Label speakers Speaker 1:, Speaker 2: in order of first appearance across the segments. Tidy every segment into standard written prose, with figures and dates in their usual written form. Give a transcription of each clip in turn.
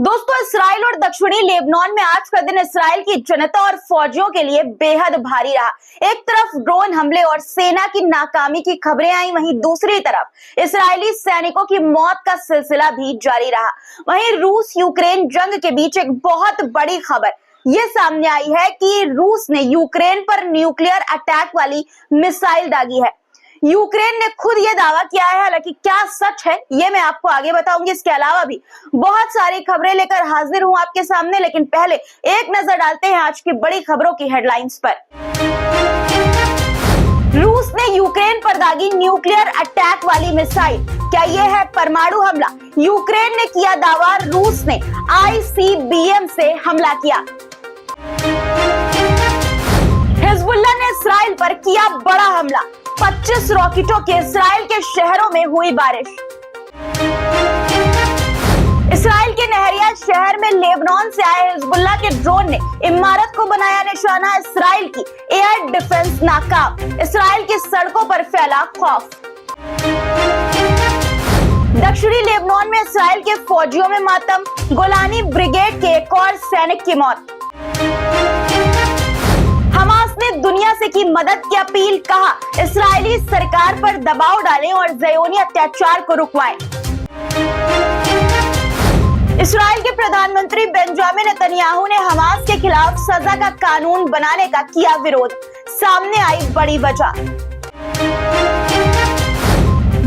Speaker 1: दोस्तों, इसराइल और दक्षिणी लेबनान में आज का दिन इसराइल की जनता और फौजियों के लिए बेहद भारी रहा। एक तरफ ड्रोन हमले और सेना की नाकामी की खबरें आई, वहीं दूसरी तरफ इसराइली सैनिकों की मौत का सिलसिला भी जारी रहा। वहीं रूस यूक्रेन जंग के बीच एक बहुत बड़ी खबर ये सामने आई है कि रूस ने यूक्रेन पर न्यूक्लियर अटैक वाली मिसाइल दागी है। यूक्रेन ने खुद ये दावा किया है, हालांकि क्या सच है ये मैं आपको आगे बताऊंगी। इसके अलावा भी बहुत सारी खबरें लेकर हाजिर हूं आपके सामने, लेकिन पहले एक नजर डालते हैं आज की बड़ी खबरों की हेडलाइंस पर। रूस ने यूक्रेन पर दागी न्यूक्लियर अटैक वाली मिसाइल, क्या यह है परमाणु हमला? यूक्रेन ने किया दावा, रूस ने आईसीबीएम से हमला किया। हिजबुल्लाह ने इसराइल पर किया बड़ा हमला, 25 रॉकेटों के इसराइल के शहरों में हुई बारिश। इसराइल के नहरिया शहर में लेबनान से आए हिजबुल्लाह के ड्रोन ने इमारत को बनाया निशाना, इसराइल की एयर डिफेंस नाकाम, इसराइल की सड़कों पर फैला खौफ। दक्षिणी लेबनान में इसराइल के फौजियों में मातम, गोलानी ब्रिगेड के एक और सैनिक की मौत। हमास ने दुनिया से की मदद की अपील, कहा इस्राएली सरकार पर दबाव डालें और ज़योनी अत्याचार को रुकवाएं। इस्राएल के प्रधानमंत्री बेंजामिन नेतन्याहू ने हमास के खिलाफ सजा का कानून बनाने का किया विरोध, सामने आई बड़ी वजह।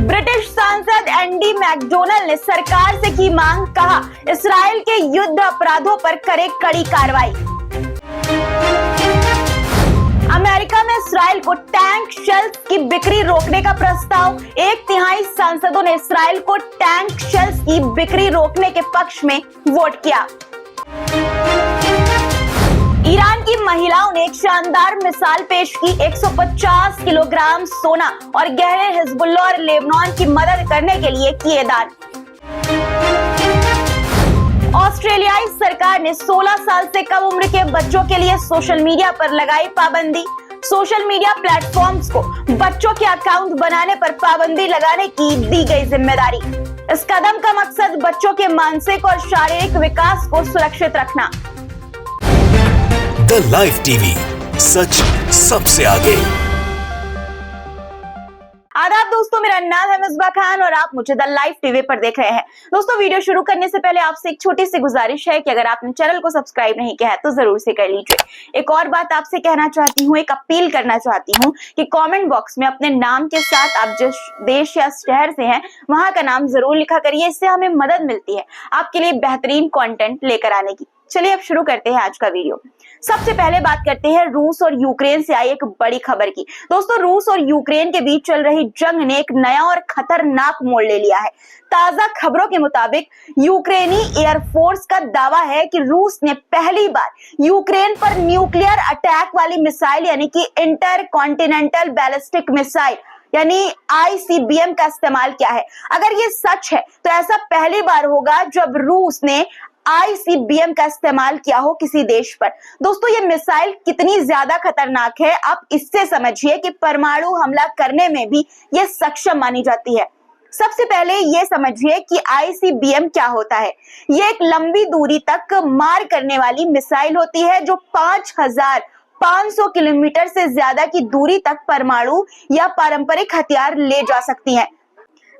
Speaker 1: ब्रिटिश सांसद एंडी मैकडोनल्ड ने सरकार से की मांग, कहा इस्राएल के युद्ध अपराधों पर करे कड़ी कार्रवाई। अमेरिका में इस्राएल को टैंक शेल्स की बिक्री रोकने का प्रस्ताव, 1/3 सांसदों ने इस्राएल को टैंक शेल्स की बिक्री रोकने के पक्ष में वोट किया। ईरान की महिलाओं ने एक शानदार मिसाल पेश की, 150 किलोग्राम सोना और गहने हिजबुल्लाह और लेबनान की मदद करने के लिए किए दान। ऑस्ट्रेलियाई सरकार ने 16 साल से कम उम्र के बच्चों के लिए सोशल मीडिया पर लगाई पाबंदी। सोशल मीडिया प्लेटफॉर्म्स को बच्चों के अकाउंट बनाने पर पाबंदी लगाने की दी गई जिम्मेदारी। इस कदम का मकसद बच्चों के मानसिक और शारीरिक विकास को सुरक्षित रखना।
Speaker 2: द लाइव टीवी, सच सबसे आगे।
Speaker 1: आदाब दोस्तों, मेरा नाम है मिसबा खान और आप मुझे द लाइव टीवी पर देख रहे हैं। दोस्तों, वीडियो शुरू करने से पहले आपसे एक छोटी सी गुजारिश है कि अगर आपने चैनल को सब्सक्राइब नहीं किया है तो जरूर से कर लीजिए। एक और बात आपसे कहना चाहती हूँ, एक अपील करना चाहती हूँ कि कमेंट बॉक्स में अपने नाम के साथ आप जिस देश या शहर से हैं वहां का नाम जरूर लिखा करिए, इससे हमें मदद मिलती है आपके लिए बेहतरीन कंटेंट लेकर आने की। चलिए अब शुरू करते हैं आज का वीडियो। सबसे पहले बात करते हैं रूस और यूक्रेन से आई एक बड़ी खबर की। दोस्तों, रूस और यूक्रेन के बीच चल रही जंग ने एक नया और खतरनाक मोड़ ले लिया है। ताजा खबरों के मुताबिक यूक्रेनी एयरफोर्स का दावा है कि रूस ने पहली बार यूक्रेन पर न्यूक्लियर अटैक वाली मिसाइल यानी कि इंटर कॉन्टिनेंटल बैलिस्टिक मिसाइल यानी आईसीबीएम का इस्तेमाल किया है। अगर ये सच है तो ऐसा पहली बार होगा जब रूस ने आईसीबीएम का इस्तेमाल किया हो किसी देश पर। दोस्तों, ये मिसाइल कितनी ज्यादा खतरनाक है आप इससे समझिए कि परमाणु हमला करने में भी ये सक्षम मानी जाती है। सबसे पहले ये समझिए कि आईसीबीएम क्या होता है। ये एक लंबी दूरी तक मार करने वाली मिसाइल होती है जो 5500 किलोमीटर से ज्यादा की दूरी तक परमाणु या पारंपरिक हथियार ले जा सकती हैं।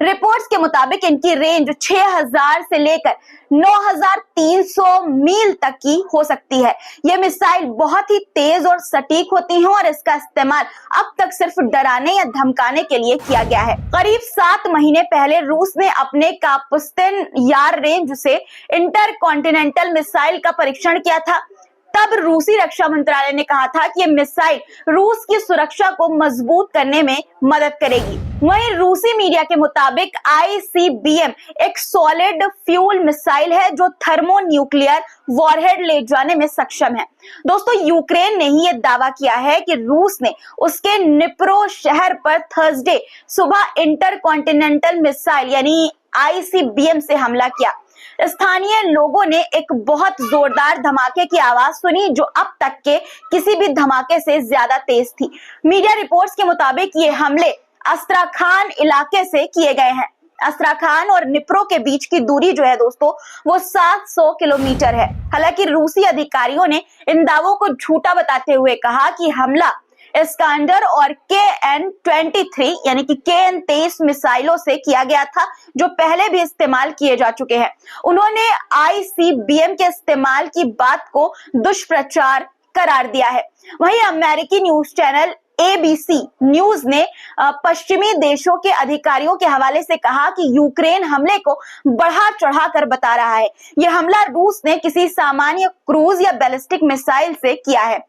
Speaker 1: रिपोर्ट्स के मुताबिक इनकी रेंज 6000 से लेकर 9300 मील तक की हो सकती है। यह मिसाइल बहुत ही तेज और सटीक होती है और इसका इस्तेमाल अब तक सिर्फ डराने या धमकाने के लिए किया गया है। करीब 7 महीने पहले रूस ने अपने कापुस्तिन यार रेंज से इंटर कॉन्टिनेंटल मिसाइल का परीक्षण किया था। तब रूसी रक्षा मंत्रालय ने कहा था कि यह मिसाइल रूस की सुरक्षा को मजबूत करने में मदद करेगी। वहीं रूसी मीडिया के मुताबिक आईसीबीएम एक सॉलिड फ्यूल मिसाइल है जो थर्मोन्यूक्लियर वॉरहेड ले जाने में सक्षम है। दोस्तों, यूक्रेन ने ही यह दावा किया है कि रूस ने उसके निप्रो शहर पर थर्सडे सुबह इंटर कॉन्टिनेंटल मिसाइल यानी आईसीबीएम से हमला किया। स्थानीय लोगों ने एक बहुत जोरदार धमाके की आवाज सुनी जो अब तक के किसी भी धमाके से ज्यादा तेज थी। मीडिया रिपोर्ट्स के मुताबिक ये हमले अस्त्राखान इलाके से किए गए हैं। अस्त्राखान और निप्रो के बीच की दूरी जो है दोस्तों वो 700 किलोमीटर है। हालांकि रूसी अधिकारियों ने इन दावों को झूठा बताते हुए कहा कि हमला इस्कांडर और KN-23 यानी कि KN-23 मिसाइलों से किया गया था, जो पहले भी इस्तेमाल किए जा चुके हैं। उन्होंने ICBM के इस्तेमाल की बात को दुष्प्रचार करार दिया है। वहीं अमेरिकी न्यूज चैनल ABC न्यूज ने पश्चिमी देशों के अधिकारियों के हवाले से कहा कि यूक्रेन हमले को बढ़ा चढ़ा कर बता रहा है। यह हमला रूस ने किसी सामान्य क्रूज या बैलिस्टिक मिसाइल से किया है।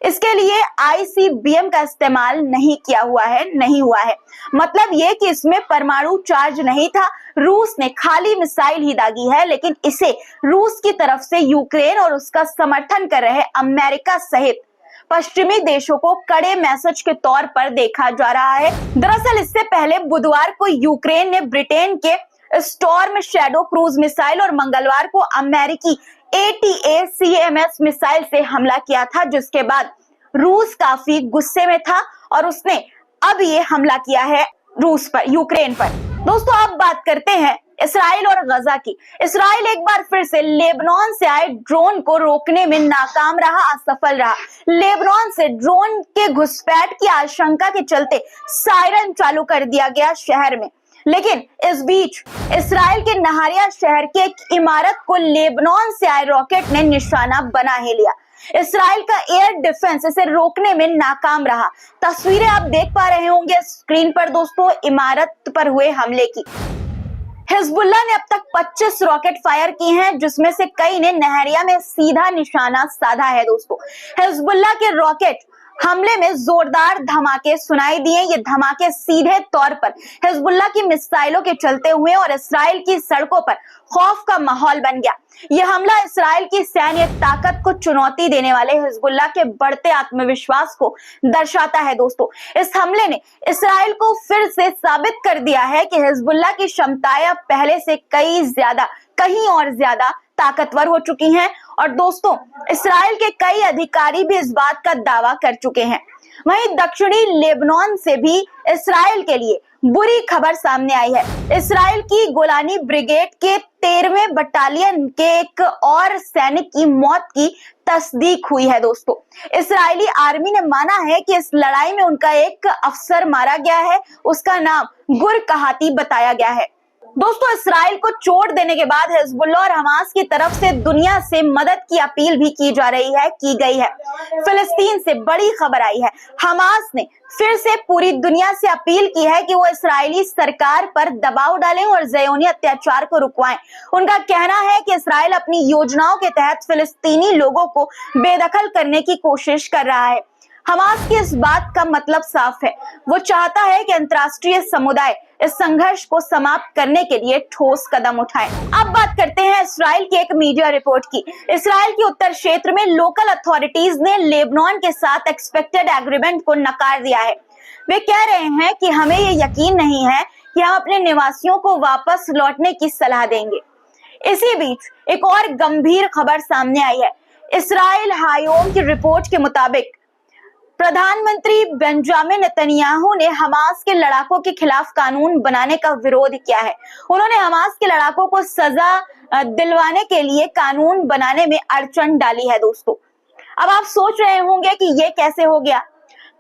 Speaker 1: इसके लिए ICBM का इस्तेमाल नहीं हुआ है। मतलब ये कि इसमें परमाणु चार्ज नहीं था, रूस ने खाली मिसाइल ही दागी है। लेकिन इसे रूस की तरफ से यूक्रेन और उसका समर्थन कर रहे अमेरिका सहित पश्चिमी देशों को कड़े मैसेज के तौर पर देखा जा रहा है। दरअसल इससे पहले बुधवार को यूक्रेन ने ब्रिटेन के स्टॉर्म शैडो क्रूज मिसाइल और मंगलवार को अमेरिकी ATACMS मिसाइल से हमला किया था, जिसके बाद रूस काफी गुस्से में था और उसने अब ये हमला किया है यूक्रेन पर। दोस्तों अब बात करते हैं इसराइल और गजा की। इसराइल एक बार फिर से लेबनान से आए ड्रोन को रोकने में नाकाम रहा, असफल रहा। लेबनान से ड्रोन के घुसपैठ की आशंका के चलते सायरन चालू कर दिया गया शहर में। लेकिन इस बीच इसराइल के नहारिया शहर की एक इमारत को लेबनान से आए रॉकेट ने निशाना बना ही लिया। इसराइल का एयर डिफेंस इसे रोकने में नाकाम रहा। तस्वीरें आप देख पा रहे होंगे स्क्रीन पर दोस्तों इमारत पर हुए हमले की। हिजबुल्लाह ने अब तक 25 रॉकेट फायर किए हैं, जिसमें से कई ने नहरिया में सीधा निशाना साधा है। दोस्तों हिजबुल्लाह के रॉकेट हमले में जोरदार धमाके सुनाई दिए। ये धमाके सीधे तौर पर हिजबुल्लाह की मिसाइलों के चलते हुए और इसराइल की सड़कों पर खौफ का माहौल बन गया। यह हमला इसराइल की सैन्य ताकत को चुनौती देने वाले हिजबुल्लाह के बढ़ते आत्मविश्वास को दर्शाता है। दोस्तों इस हमले ने इसराइल को फिर से साबित कर दिया है कि हिजबुल्लाह की क्षमताएं पहले से कहीं और ज्यादा ताकतवर हो चुकी हैं। और दोस्तों इसराइल के कई अधिकारी भी इस बात का दावा कर चुके हैं। वहीं दक्षिणी लेबनान से भी इसराइल के लिए बुरी खबर सामने आई है। इसराइल की गोलानी ब्रिगेड के 13वें बटालियन के एक और सैनिक की मौत की तस्दीक हुई है। दोस्तों इजरायली आर्मी ने माना है कि इस लड़ाई में उनका एक अफसर मारा गया है, उसका नाम गुर कहाती बताया गया है। दोस्तों इसराइल को चोट देने के बाद हिजबुल्लाह और हमास की तरफ से दुनिया से मदद की अपील भी की गई है। फिलिस्तीन से बड़ी खबर आई है। हमास ने फिर से पूरी दुनिया से अपील की है कि वो इस्राएली सरकार पर दबाव डालें और ज़ियोनी अत्याचार को रुकवाएं। उनका कहना है कि इस्राएल अपनी योजनाओं के तहत फिलिस्तीनी लोगों को बेदखल करने की कोशिश कर रहा है। हमास की इस बात का मतलब साफ है, वो चाहता है कि अंतर्राष्ट्रीय समुदाय इस संघर्ष को समाप्त करने के लिए ठोस कदम उठाए। अब बात करते हैं इसराइल की एक मीडिया रिपोर्ट की। इसराइल के उत्तर क्षेत्र में लोकल अथॉरिटीज ने लेबनान के साथ एक्सपेक्टेड एग्रीमेंट को नकार दिया है। वे कह रहे हैं कि हमें ये यकीन नहीं है कि हम अपने निवासियों को वापस लौटने की सलाह देंगे। इसी बीच एक और गंभीर खबर सामने आई है। इसराइल हायोम की रिपोर्ट के मुताबिक प्रधानमंत्री बेंजामिन नेतन्याहू ने हमास के लड़ाकों के खिलाफ कानून बनाने का विरोध किया है। उन्होंने हमास के लड़ाकों को सजा दिलवाने के लिए कानून बनाने में अड़चन डाली है। दोस्तों अब आप सोच रहे होंगे कि ये कैसे हो गया,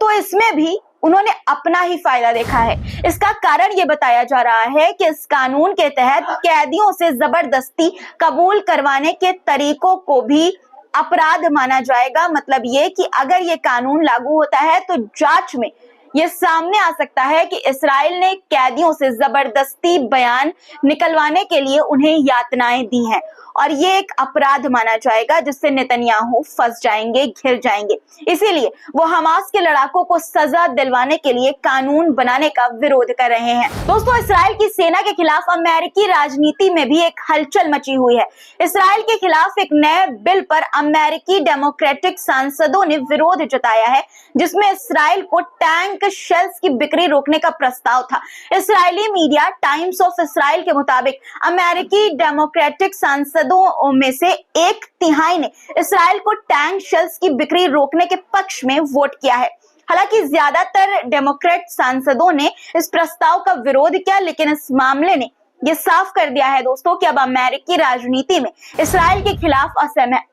Speaker 1: तो इसमें भी उन्होंने अपना ही फायदा देखा है। इसका कारण ये बताया जा रहा है कि इस कानून के तहत कैदियों से जबरदस्ती कबूल करवाने के तरीकों को भी अपराध माना जाएगा। मतलब ये कि अगर ये कानून लागू होता है तो जांच में ये सामने आ सकता है कि इसराइल ने कैदियों से जबरदस्ती बयान निकलवाने के लिए उन्हें यातनाएं दी हैं और ये एक अपराध माना जाएगा, जिससे नेतन्याहू फंस जाएंगे, घिर जाएंगे। इसीलिए वो हमास के लड़ाकों को सजा दिलवाने के लिए कानून बनाने का विरोध कर रहे हैं। दोस्तों इसराइल की सेना के खिलाफ अमेरिकी राजनीति में भी एक हलचल मची हुई है। इसराइल के खिलाफ एक नए बिल पर अमेरिकी डेमोक्रेटिक सांसदों ने विरोध जताया है, जिसमें इसराइल को टैंक शेल्स की बिक्री रोकने का प्रस्ताव था। Israeli media times of Israel के मुताबिक अमेरिकी डेमोक्रेटिक सांसदों में से 1/3 ने इसराइल को टैंक शेल्स की बिक्री रोकने के पक्ष में वोट किया है। हालांकि ज्यादातर डेमोक्रेट सांसदों ने इस प्रस्ताव का विरोध किया, लेकिन इस मामले ने ये साफ कर दिया है दोस्तों कि अब अमेरिकी राजनीति में इस्राएल के खिलाफ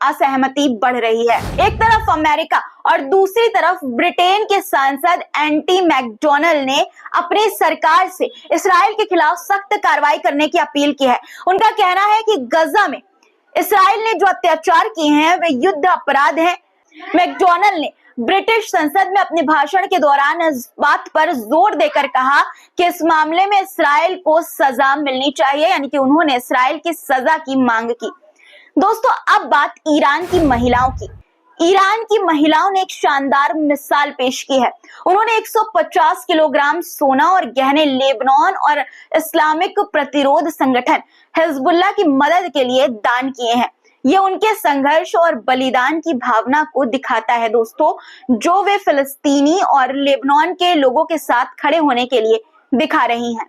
Speaker 1: असहमति बढ़ रही है। एक तरफ अमेरिका और दूसरी तरफ ब्रिटेन के सांसद एंटी मैकडोनल्ड ने अपनी सरकार से इस्राएल के खिलाफ सख्त कार्रवाई करने की अपील की है। उनका कहना है कि गजा में इस्राएल ने जो अत्याचार किए हैं वे युद्ध अपराध हैं। मैकडोनल्ड ने ब्रिटिश संसद में अपने भाषण के दौरान इस बात पर जोर देकर कहा कि इस मामले में इस्राएल को सजा मिलनी चाहिए, यानी कि उन्होंने इस्राएल की सजा की मांग की। दोस्तों, अब बात ईरान की महिलाओं की। ईरान की महिलाओं ने एक शानदार मिसाल पेश की है। उन्होंने 150 किलोग्राम सोना और गहने लेबनान और इस्लामिक प्रतिरोध संगठन हिजबुल्लाह की मदद के लिए दान किए हैं। ये उनके संघर्ष और बलिदान की भावना को दिखाता है दोस्तों, जो वे फिलिस्तीनी और लेबनान के लोगों के साथ खड़े होने के लिए दिखा रही हैं।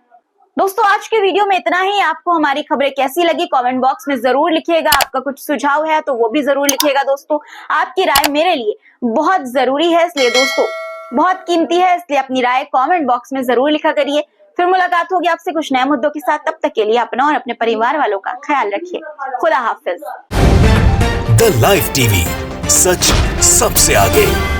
Speaker 1: दोस्तों, आज के वीडियो में इतना ही। आपको हमारी खबरें कैसी लगी कमेंट बॉक्स में जरूर लिखिएगा। आपका कुछ सुझाव है तो वो भी जरूर लिखिएगा दोस्तों। आपकी राय मेरे लिए बहुत जरूरी है, इसलिए दोस्तों बहुत कीमती है, इसलिए अपनी राय कमेंट बॉक्स में जरूर लिखा करिए। फिर मुलाकात होगी आपसे कुछ नए मुद्दों के साथ। तब तक के लिए अपना और अपने परिवार वालों का ख्याल रखिए। खुदा हाफिज।
Speaker 2: द लाइव टीवी, सच सबसे आगे।